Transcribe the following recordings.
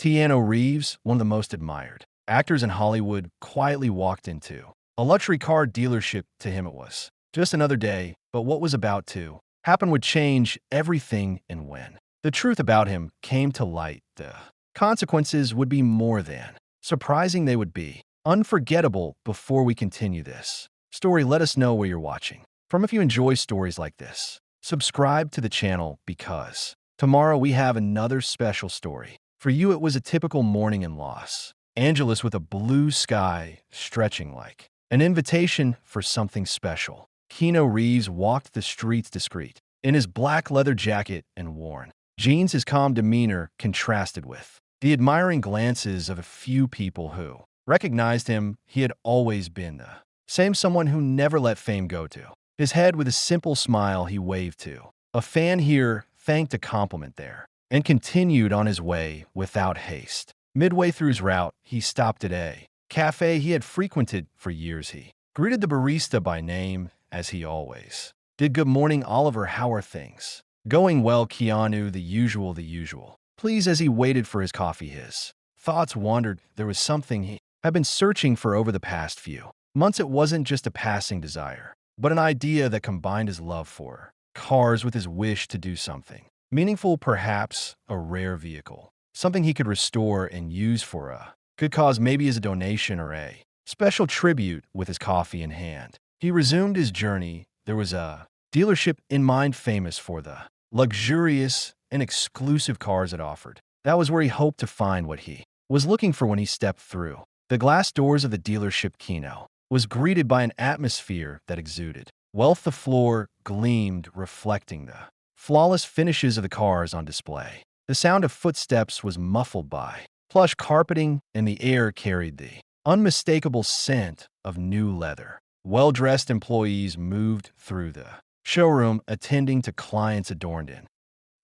Keanu Reeves, one of the most admired actors in Hollywood, quietly walked into a luxury car dealership. To him, it was just another day, but what was about to happen would change everything, and when the truth about him came to light, the consequences would be more than surprising. They would be unforgettable. Before we continue this story, let us know where you're watching from. If you enjoy stories like this, subscribe to the channel because tomorrow we have another special story for you. It was a typical morning in Los Angeles with a blue sky stretching like an invitation for something special. Keanu Reeves walked the streets discreet in his black leather jacket and worn jeans. His calm demeanor contrasted with the admiring glances of a few people who recognized him. He had always been the same, someone who never let fame go to his head. With a simple smile, he waved to a fan here, thanked a compliment there, and continued on his way without haste. Midway through his route, he stopped at a cafe he had frequented for years. He greeted the barista by name, as he always did. "Good morning, Oliver. How are things?" "Going well, Keanu. The usual, the usual." Please, as he waited for his coffee, his thoughts wandered. There was something he had been searching for over the past few months. It wasn't just a passing desire, but an idea that combined his love for cars with his wish to do something meaningful, perhaps a rare vehicle, something he could restore and use for a good cause, maybe as a donation or a special tribute. With his coffee in hand, he resumed his journey. There was a dealership in mind famous for the luxurious and exclusive cars it offered. That was where he hoped to find what he was looking for. When he stepped through the glass doors of the dealership, Keanu was greeted by an atmosphere that exuded wealth. The floor gleamed, reflecting the flawless finishes of the cars on display. The sound of footsteps was muffled by plush carpeting, and the air carried the unmistakable scent of new leather. Well-dressed employees moved through the showroom, attending to clients adorned in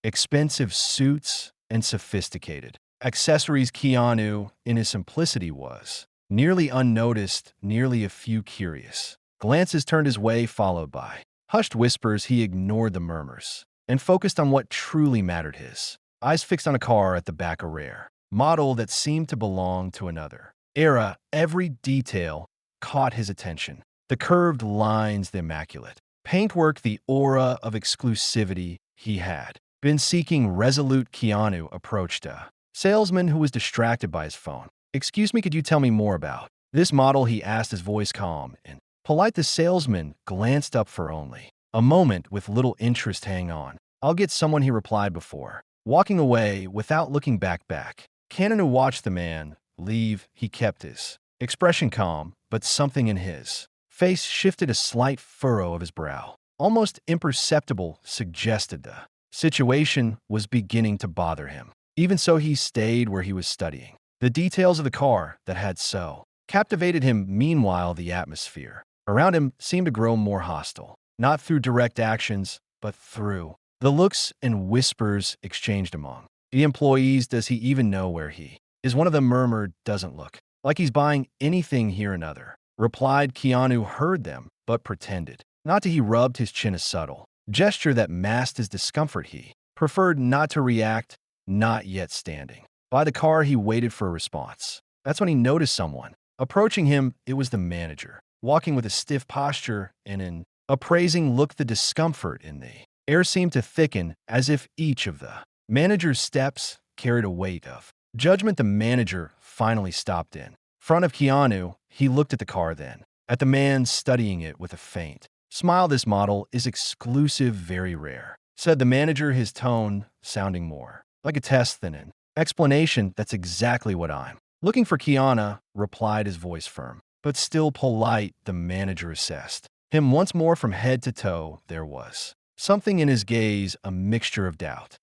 expensive suits and sophisticated accessories. Keanu, in his simplicity, was nearly unnoticed. Nearly a few curious glances turned his way, followed by hushed whispers. He ignored the murmurs and focused on what truly mattered. His eyes fixed on a car at the back, a rare model that seemed to belong to another era. Every detail caught his attention: the curved lines, the immaculate paintwork, the aura of exclusivity. He had been seeking. Resolute, Keanu approached a salesman who was distracted by his phone. "Excuse me, could you tell me more about this model?" he asked, his voice calm and polite. The salesman glanced up for only a moment with little interest. "Hang on, I'll get someone," he replied before walking away without looking back. Keanu watched the man leave. He kept his expression calm, but something in his face shifted. A slight furrow of his brow, almost imperceptible, suggested the situation was beginning to bother him. Even so, he stayed where he was, studying the details of the car that had so captivated him. Meanwhile, the atmosphere around him seemed to grow more hostile, not through direct actions, but through the looks and whispers exchanged among the employees. "Does he even know where he is?" one of them murmured. "Doesn't look like he's buying anything here," another replied. Keanu heard them, but pretended not to. He rubbed his chin, a subtle gesture that masked his discomfort. He preferred not to react. Not yet. Standing by the car, he waited for a response. That's when he noticed someone approaching him. It was the manager, walking with a stiff posture and an appraising look. The discomfort in the air seemed to thicken, as if each of the manager's steps carried a weight of judgment. The manager finally stopped in front of Keanu. He looked at the car, then at the man studying it with a faint smile. "This model is exclusive, very rare," said the manager, his tone sounding more like a test than an explanation. "That's exactly what I'm looking for," Keanu replied, his voice firm but still polite. The manager assessed him once more from head to toe. There was something in his gaze, a mixture of doubt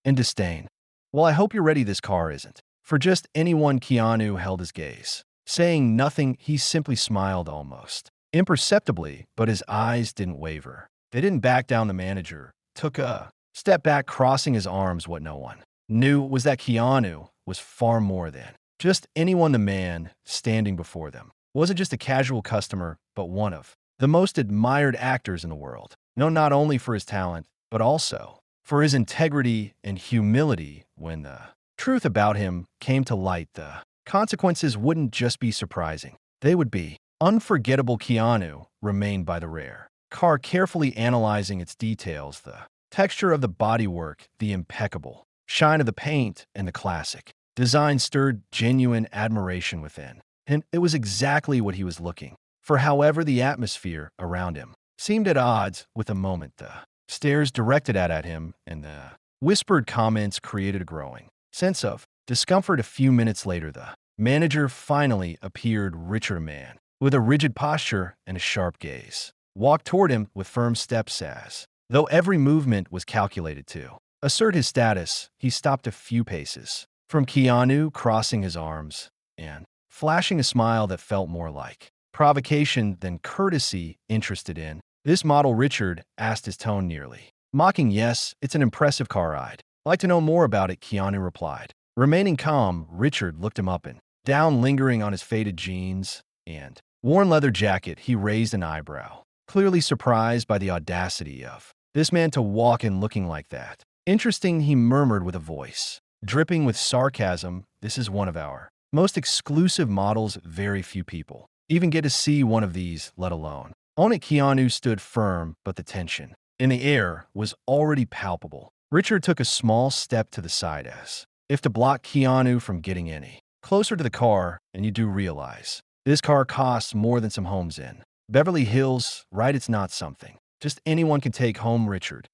and disdain. "Well, I hope you're ready. This car isn't for just anyone." Keanu held his gaze, saying nothing. He simply smiled, almost imperceptibly, but his eyes didn't waver. They didn't back down. The manager took a step back, crossing his arms. What no one knew was that Keanu was far more than just anyone. The man standing before them wasn't just a casual customer, but one of the most admired actors in the world, known not only for his talent, but also for his integrity and humility. When the truth about him came to light, the consequences wouldn't just be surprising. They would be unforgettable. Keanu remained by the rear car, carefully analyzing its details, the texture of the bodywork, the impeccable shine of the paint, and the classic design stirred genuine admiration within. And it was exactly what he was looking for. However, the atmosphere around him seemed at odds with the moment. The stares directed at him and the whispered comments created a growing sense of discomfort. A few minutes later, the manager finally appeared. Richard, a man with a rigid posture and a sharp gaze, walked toward him with firm steps as though every movement was calculated to assert his status. He stopped a few paces from Keanu, crossing his arms and flashing a smile that felt more like provocation than courtesy. Interested in this model? Richard asked, his tone nearly mocking. Yes, it's an impressive car. I'd like to know more about it, Keanu replied. Remaining calm, Richard looked him up and down, lingering on his faded jeans and worn leather jacket. He raised an eyebrow, clearly surprised by the audacity of this man to walk in looking like that. Interesting, he murmured with a voice dripping with sarcasm. This is one of our most exclusive models. Very few people even get to see one of these, let alone own it. Keanu stood firm, but the tension in the air was already palpable. Richard took a small step to the side as if to block Keanu from getting any closer to the car. And you do realize this car costs more than some homes in Beverly Hills, right? It's not something just anyone can take home. Richard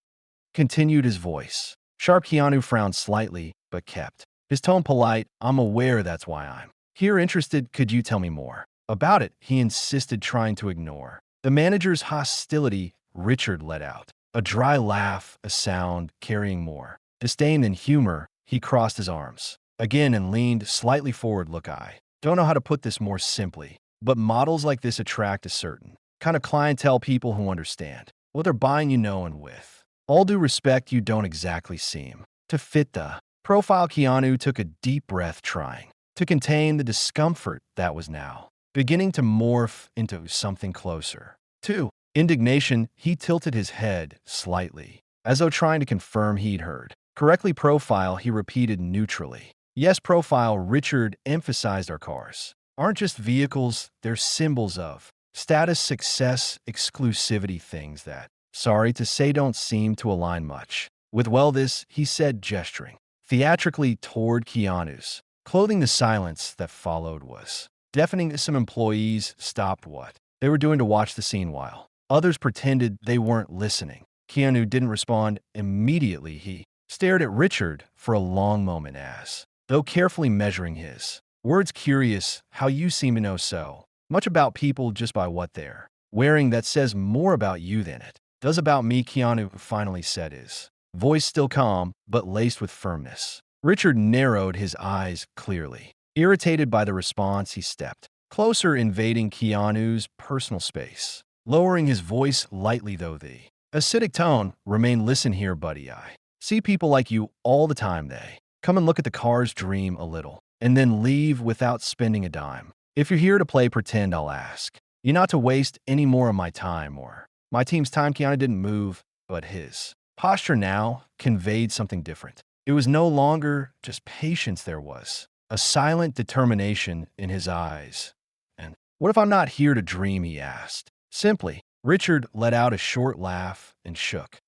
continued, his voice sharp. Keanu frowned slightly, but kept his tone polite. I'm aware, that's why I'm here. Interested, could you tell me more about it? He insisted, trying to ignore the manager's hostility. Richard let out a dry laugh, a sound carrying more disdain than humor. He crossed his arms again and leaned slightly forward. Look, I don't know how to put this more simply, but models like this attract a certain kind of clientele, people who understand what they're buying. And with all due respect, you don't exactly seem to fit the profile. Keanu took a deep breath, trying to contain the discomfort that was now beginning to morph into something closer to indignation. He tilted his head slightly, as though trying to confirm he'd heard correctly. Profile, he repeated neutrally. Yes, profile. Richard emphasized. Our cars aren't just vehicles, they're symbols of status, success, exclusivity, things that, sorry to say, don't seem to align much with, well, this, he said, gesturing theatrically toward Keanu's clothing. The silence that followed was deafening. Some employees stopped what they were doing to watch the scene, while others pretended they weren't listening. Keanu didn't respond immediately. He stared at Richard for a long moment, as though carefully measuring his words. Curious how you seem to know so much about people just by what they're wearing. That says more about you than it does about me, Keanu finally said, his voice still calm but laced with firmness. Richard narrowed his eyes, clearly irritated by the response. He stepped closer, invading Keanu's personal space, lowering his voice lightly, though the acidic tone remained. Listen here, buddy, I see people like you all the time. They come and look at the cars, dream a little, and then leave without spending a dime. If you're here to play pretend, I'll ask you not to waste any more of my time or my team's time. Keanu didn't move, but his posture now conveyed something different. It was no longer just patience. There was a silent determination in his eyes. And what if I'm not here to dream? He asked simply. Richard let out a short laugh and shook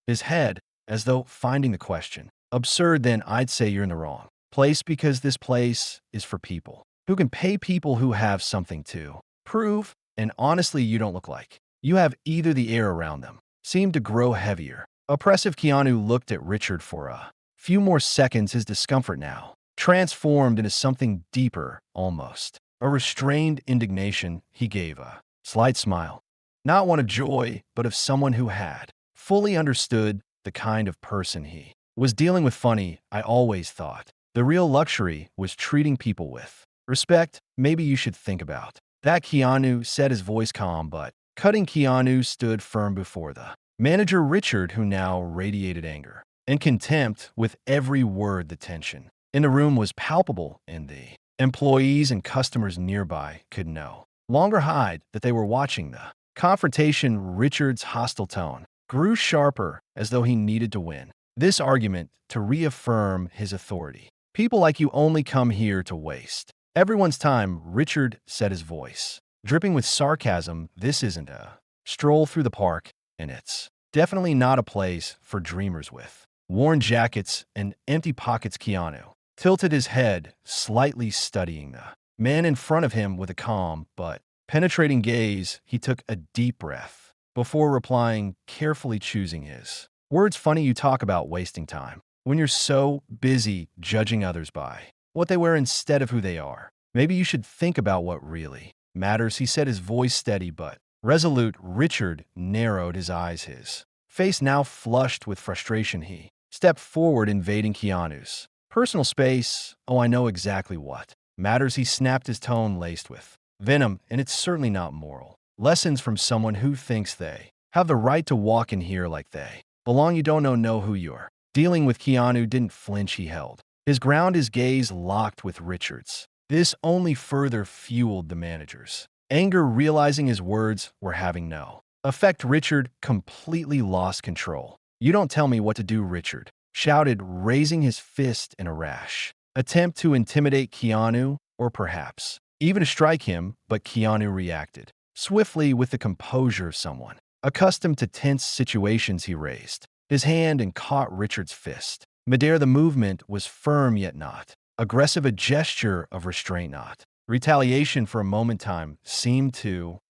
his head, as though finding the question absurd. Then I'd say you're in the wrong place, because this place is for people who can pay, people who have something to prove. And honestly, you don't look like you have either. The air around them seemed to grow heavier, oppressive. Keanu looked at Richard for a few more seconds, his discomfort now transformed into something deeper, almost a restrained indignation. He gave a slight smile, not one of joy, but of someone who had fully understood the kind of person he was dealing with. Funny, I always thought the real luxury was treating people with respect. Maybe you should think about that, Keanu said, his voice calm but cutting. Keanu stood firm before the manager, Richard, who now radiated anger and contempt with every word. The tension in the room was palpable, and the employees and customers nearby could no longer hide that they were watching the confrontation. Richard's hostile tone grew sharper, as though he needed to win this argument to reaffirm his authority. People like you only come here to waste everyone's time, Richard said, his voice dripping with sarcasm. This isn't a stroll through the park, and it's definitely not a place for dreamers with worn jackets and empty pockets. Keanu tilted his head, slightly studying the man in front of him with a calm but penetrating gaze. He took a deep breath before replying, carefully choosing his words. Funny you talk about wasting time when you're so busy judging others by what they wear instead of who they are. Maybe you should think about what really matters, he said, his voice steady but resolute. Richard narrowed his eyes, his face now flushed with frustration. He stepped forward, invading Keanu's personal space. Oh, I know exactly what matters, he snapped, his tone laced with venom, and it's certainly not moral lessons from someone who thinks they have the right to walk in here like they belong. You don't know who you're dealing with. Keanu didn't flinch. He held his ground, his gaze locked with Richard's. This only further fueled the manager's anger, realizing his words were having no effect. Richard completely lost control. You don't tell me what to do, Richard shouted, raising his fist in a rash attempt to intimidate Keanu, or perhaps even to strike him. But Keanu reacted swiftly with the composure of someone accustomed to tense situations. He raised his hand and caught Richard's fist midair. The movement was firm yet not aggressive, a gesture of restraint, not retaliation. For a moment, time seemed to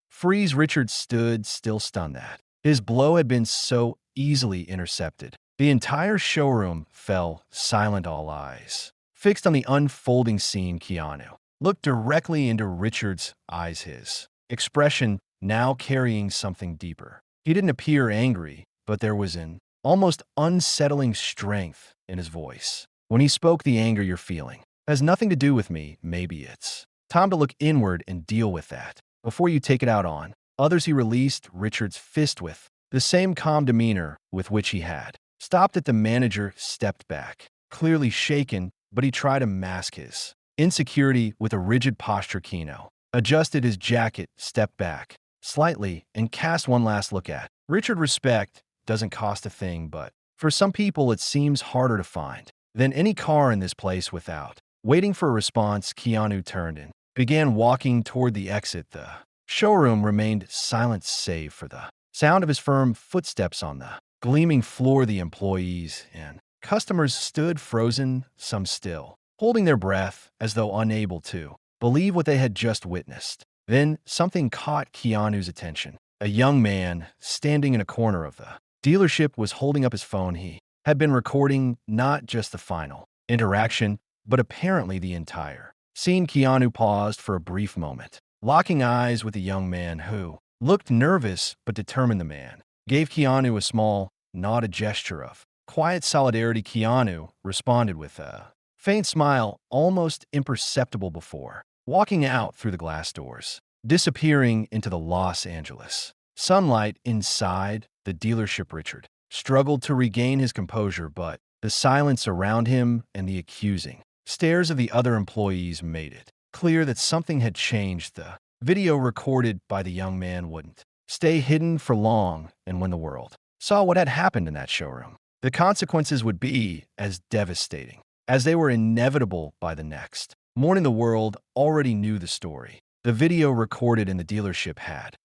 freeze. Richard stood still, stunned that his blow had been so easily intercepted. The entire showroom fell silent, all eyes fixed on the unfolding scene. Keanu looked directly into Richard's eyes, his expression now carrying something deeper. He didn't appear angry, but there was an almost unsettling strength in his voice. When he spoke, the anger you're feeling has nothing to do with me. Maybe it's time to look inward and deal with that before you take it out on others. He released Richard's fist with the same calm demeanor with which he had stopped it. The manager stepped back, clearly shaken, but he tried to mask his insecurity with a rigid posture. Keanu adjusted his jacket, stepped back slightly, and cast one last look at Richard. Respect doesn't cost a thing, but for some people it seems harder to find than any car in this place. Without waiting for a response, Keanu turned and began walking toward the exit. The showroom remained silent save for the sound of his firm footsteps on the gleaming floor. The employees and customers stood frozen, some still holding their breath as though unable to believe what they had just witnessed. Then something caught Keanu's attention. A young man standing in a corner of the dealership was holding up his phone. He had been recording not just the final interaction, but apparently the entire scene. Keanu paused for a brief moment, locking eyes with the young man who looked nervous but determined. The man gave Keanu a small nod, a gesture of quiet solidarity. Keanu responded with a faint smile, almost imperceptible, before walking out through the glass doors, disappearing into the Los Angeles sunlight. Inside the dealership, Richard struggled to regain his composure, but the silence around him and the accusing stares of the other employees made it clear that something had changed. The video recorded by the young man wouldn't stay hidden for long, and when the world saw what had happened in that showroom, the consequences would be as devastating as they were inevitable. By the next morning, the world already knew the story. The video recorded in the dealership had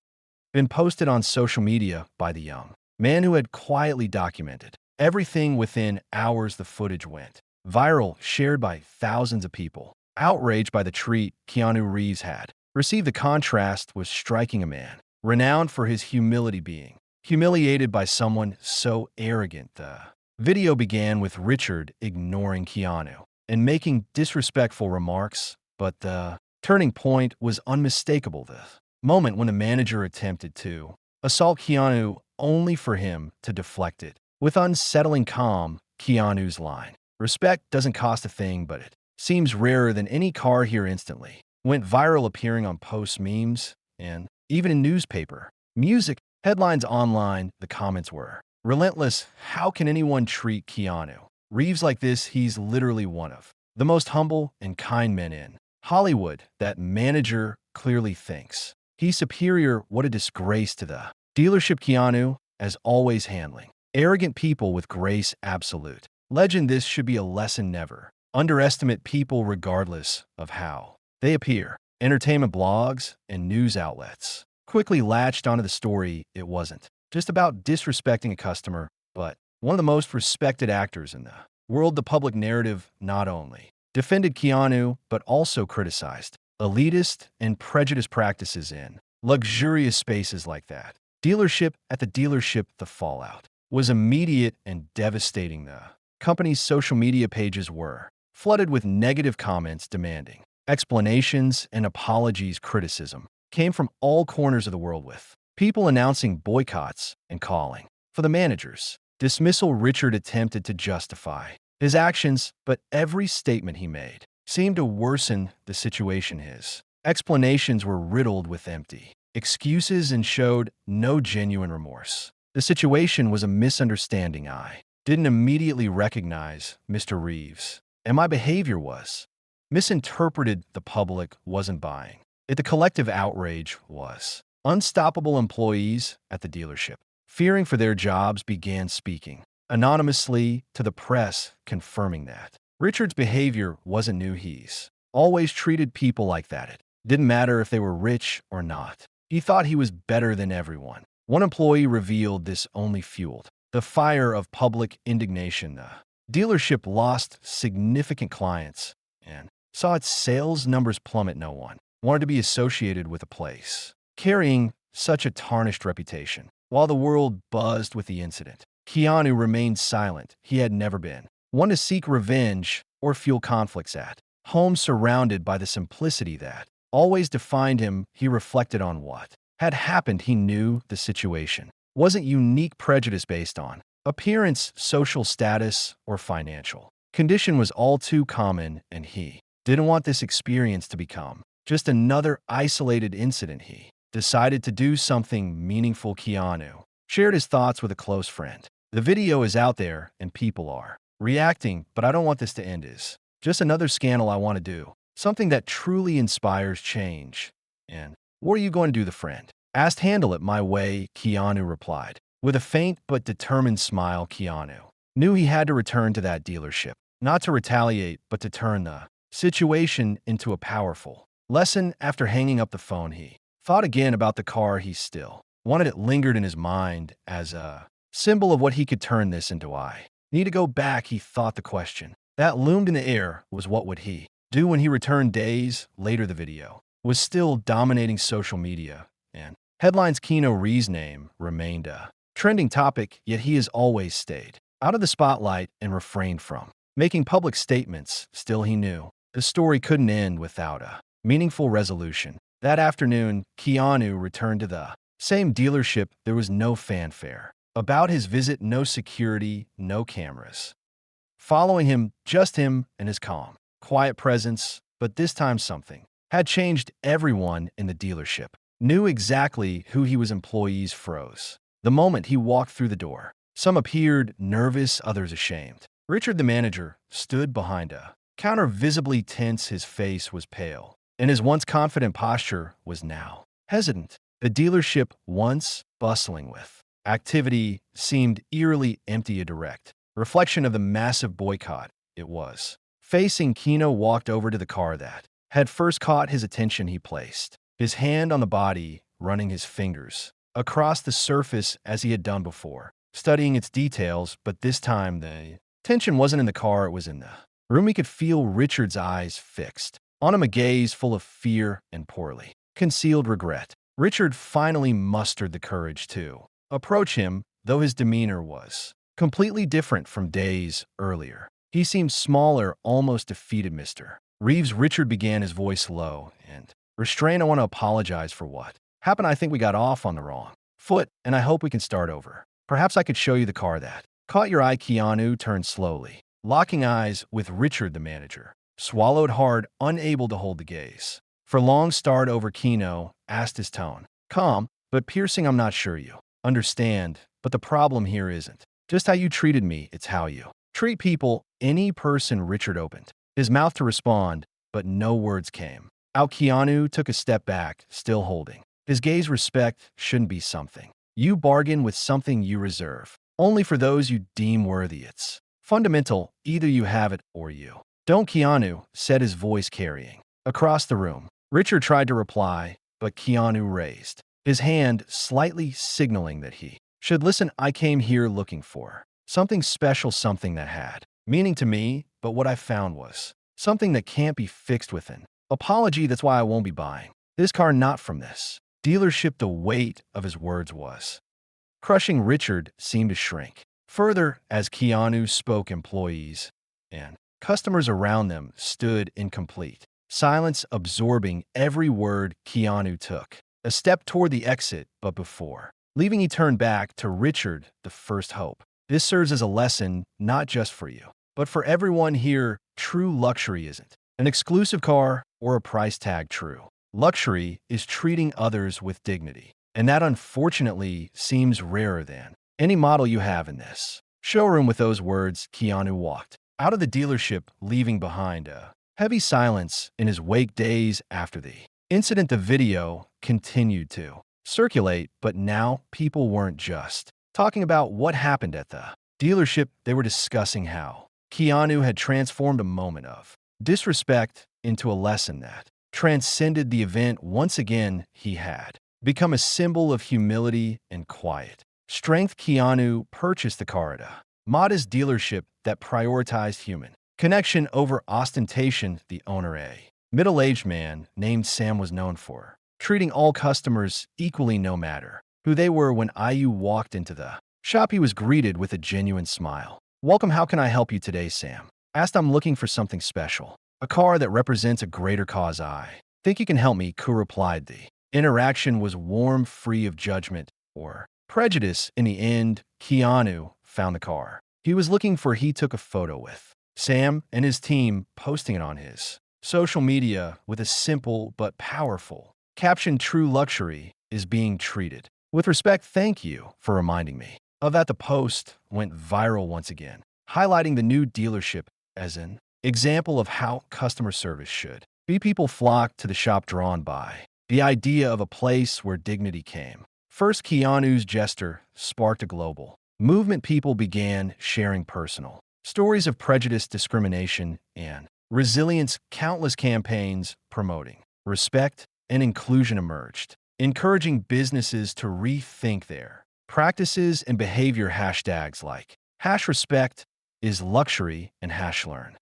been posted on social media by the young man who had quietly documented everything. Within hours, the footage went viral, shared by thousands of people. Outraged by the treat Keanu Reeves had received, the contrast was striking. A man renowned for his humility being humiliated by someone so arrogant. The video began with Richard ignoring Keanu and making disrespectful remarks, but the turning point was unmistakable. The moment when the manager attempted to assault Keanu, only for him to deflect it with unsettling calm. Keanu's line, "Respect doesn't cost a thing, but it seems rarer than any car here," instantly went viral, appearing on posts, memes, and even in newspaper music headlines online. The comments were relentless. How can anyone treat Keanu Reeves like this? He's literally one of the most humble and kind men in Hollywood. That manager clearly thinks he's superior. What a disgrace to the dealership. Keanu, as always, handling arrogant people with grace. Absolute legend. This should be a lesson never underestimate people regardless of how they appear. Entertainment blogs and news outlets quickly latched onto the story. It wasn't just about disrespecting a customer, but one of the most respected actors in the world. The public narrative not only defended Keanu, but also criticized elitist and prejudiced practices in luxurious spaces like that. At the dealership, the fallout was immediate and devastating. The company's social media pages were flooded with negative comments demanding explanations and apologies. Criticism came from all corners of the world, with people announcing boycotts and calling for the manager's dismissal. Richard attempted to justify his actions, but every statement he made seemed to worsen the situation. His explanations were riddled with empty excuses and showed no genuine remorse. The situation was a misunderstanding. I didn't immediately recognize Mr. Reeves, and my behavior was misinterpreted. The public wasn't buying it. The collective outrage was unstoppable. Employees at the dealership, fearing for their jobs, began speaking anonymously to the press, confirming that Richard's behavior wasn't new. He's always treated people like that. It didn't matter if they were rich or not. He thought he was better than everyone. One employee revealed this only fueled the fire of public indignation. The dealership lost significant clients and saw its sales numbers plummet. No one wanted to be associated with a place carrying such a tarnished reputation. While the world buzzed with the incident, Keanu remained silent. He had never been one to seek revenge or fuel conflicts at home. Surrounded by the simplicity that always defined him, he reflected on what had happened. He knew the situation wasn't unique. Prejudice based on appearance, social status, or financial condition was all too common, and he didn't want this experience to become just another isolated incident. He decided to do something meaningful. Keanu shared his thoughts with a close friend. The video is out there and people are reacting, but I don't want this to end as just another scandal. I want to do something that truly inspires change. And what are you going to do? The friend asked. Handle it my way, Keanu replied. With a faint but determined smile, Keanu knew he had to return to that dealership, not to retaliate, but to turn the situation into a powerful lesson. After hanging up the phone, he thought again about the car. He still wanted it. Lingered in his mind as a symbol of what he could turn this into. I need to go back, he thought. The question that loomed in the air was, what would he do when he returned? Days later, the video was still dominating social media, and headlines. Keanu Reeves' name remained a trending topic, yet he has always stayed out of the spotlight and refrained from making public statements. Still, he knew the story couldn't end without a meaningful resolution. That afternoon, Keanu returned to the same dealership. There was no fanfare about his visit, no security, no cameras following him, just him and his calm, quiet presence. But this time something had changed. Everyone in the dealership knew exactly who he was. Employees froze the moment he walked through the door. Some appeared nervous, others ashamed. Richard, the manager, stood behind a counter, visibly tense. His face was pale, and his once confident posture was now hesitant. The dealership, once bustling with activity, seemed eerily empty, a direct reflection of the massive boycott it was facing. Kino walked over to the car that had first caught his attention. He placed his hand on the body, running his fingers across the surface as he had done before, studying its details. But this time the tension wasn't in the car, it was in the room. He could feel Richard's eyes fixed on him, a gaze full of fear and poorly concealed regret. Richard finally mustered the courage to approach him, though his demeanor was completely different from days earlier. He seemed smaller, almost defeated. Mr. Reeves, Richard began, his voice low and restrained. I want to apologize for what happened. I think we got off on the wrong foot, and I hope we can start over. Perhaps I could show you the car that caught your eye. Keanu turned slowly, locking eyes with Richard. The manager swallowed hard, unable to hold the gaze for long. Start over, Kino asked, his tone calm but piercing. I'm not sure you understand, but the problem here isn't just how you treated me, it's how you treat people. Any person. Richard opened his mouth to respond, but no words came out. Keanu took a step back, still holding his gaze. Respect shouldn't be something you bargain with, something you reserve only for those you deem worthy. It's fundamental. Either you have it or you Don't, Keanu, said, his voice carrying across the room. Richard tried to reply, but Keanu raised his hand, slightly signaling that he should listen. I came here looking for something special, something that had meaning to me, but what I found was something that can't be fixed with an apology. That's why I won't be buying this car, not from this dealership. The weight of his words was crushing. Richard seemed to shrink further as Keanu spoke. Employees and customers around them stood in complete silence, absorbing every word. Keanu took a step toward the exit, but before leaving, he turned back to Richard. The first hope. This serves as a lesson, not just for you, but for everyone here. True luxury isn't an exclusive car or a price tag. True luxury is treating others with dignity, and that unfortunately seems rarer than any model you have in this showroom. With those words, Keanu walked out of the dealership, leaving behind a heavy silence in his wake. Days after the incident, the video continued to circulate, but now people weren't just talking about what happened at the dealership. They were discussing how Keanu had transformed a moment of disrespect into a lesson that transcended the event. Once again, he had become a symbol of humility and quiet strength. Keanu purchased the car at a modest dealership that prioritized human connection over ostentation. The owner, a middle-aged man named Sam, was known for treating all customers equally, no matter who they were. When IU walked into the shop, he was greeted with a genuine smile. Welcome, how can I help you today? Sam asked. I'm looking for something special, a car that represents a greater cause. I think you can help me, Ku replied. The interaction was warm, free of judgment or prejudice. In the end, Keanu found the car he was looking for. He took a photo with Sam and his team, posting it on his social media with a simple but powerful caption: true luxury is being treated with respect. Thank you for reminding me of that. The post went viral once again, highlighting the new dealership as an example of how customer service should be. People flocked to the shop, drawn by the idea of a place where dignity came first. Keanu's gesture sparked a global movement. People began sharing personal stories of prejudice, discrimination, and resilience. Countless campaigns promoting respect and inclusion emerged, encouraging businesses to rethink their practices and behavior. Hashtags like #respect is luxury and #learn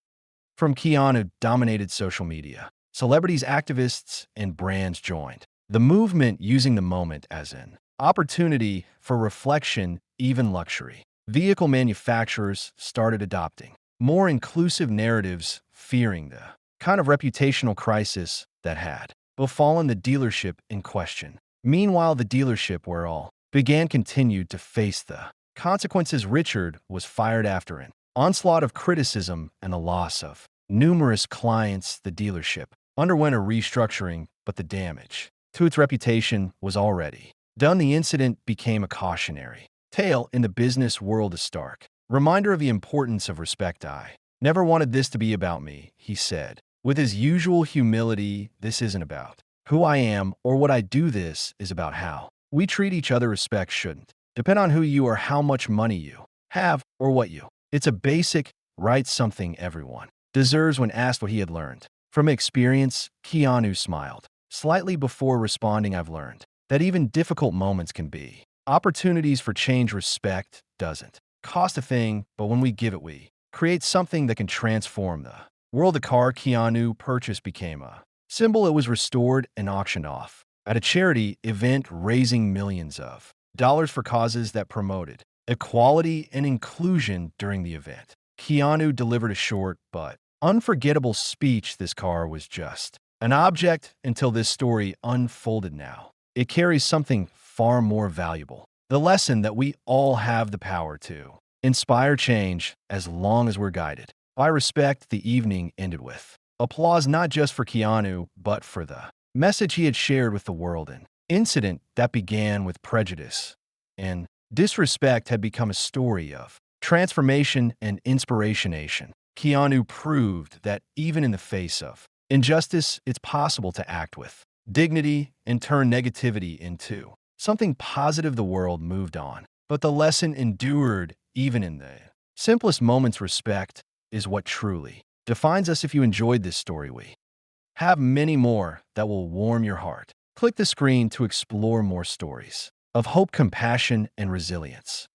from Keanu dominated social media. Celebrities, activists, and brands joined the movement, using the moment as an opportunity for reflection. Even luxury vehicle manufacturers started adopting more inclusive narratives, fearing the kind of reputational crisis that had befallen the dealership in question. Meanwhile, the dealership where all began continued to face the consequences. Richard was fired after an onslaught of criticism and the loss of numerous clients. The dealership underwent a restructuring, but the damage to its reputation was already done. The incident became a cautionary tale in the business world, a stark reminder of the importance of respect. I never wanted this to be about me, he said with his usual humility. This isn't about who I am or what I do. This is about how we treat each other. Respect shouldn't depend on who you are, how much money you have, or what you. It's a basic right, something everyone deserves. When asked what he had learned from experience, Keanu smiled slightly before responding. I've learned that even difficult moments can be opportunities for change. Respect doesn't cost a thing, but when we give it, we create something that can transform the world. The car Keanu purchased became a symbol. It was restored and auctioned off at a charity event, raising millions of dollars for causes that promoted equality and inclusion. During the event, Keanu delivered a short but unforgettable speech. This car was just an object until this story unfolded. Now it carries something far more valuable, the lesson that we all have the power to inspire change as long as we're guided by respect. The evening ended with applause, not just for Keanu, but for the message he had shared with the world. An incident that began with prejudice and disrespect had become a story of transformation and inspiration. Keanu proved that even in the face of injustice, it's possible to act with dignity and turn negativity into something positive. The world moved on, but the lesson endured even in the simplest moments. Respect is what truly defines us. If you enjoyed this story, we have many more that will warm your heart. Click the screen to explore more stories of hope, compassion, and resilience.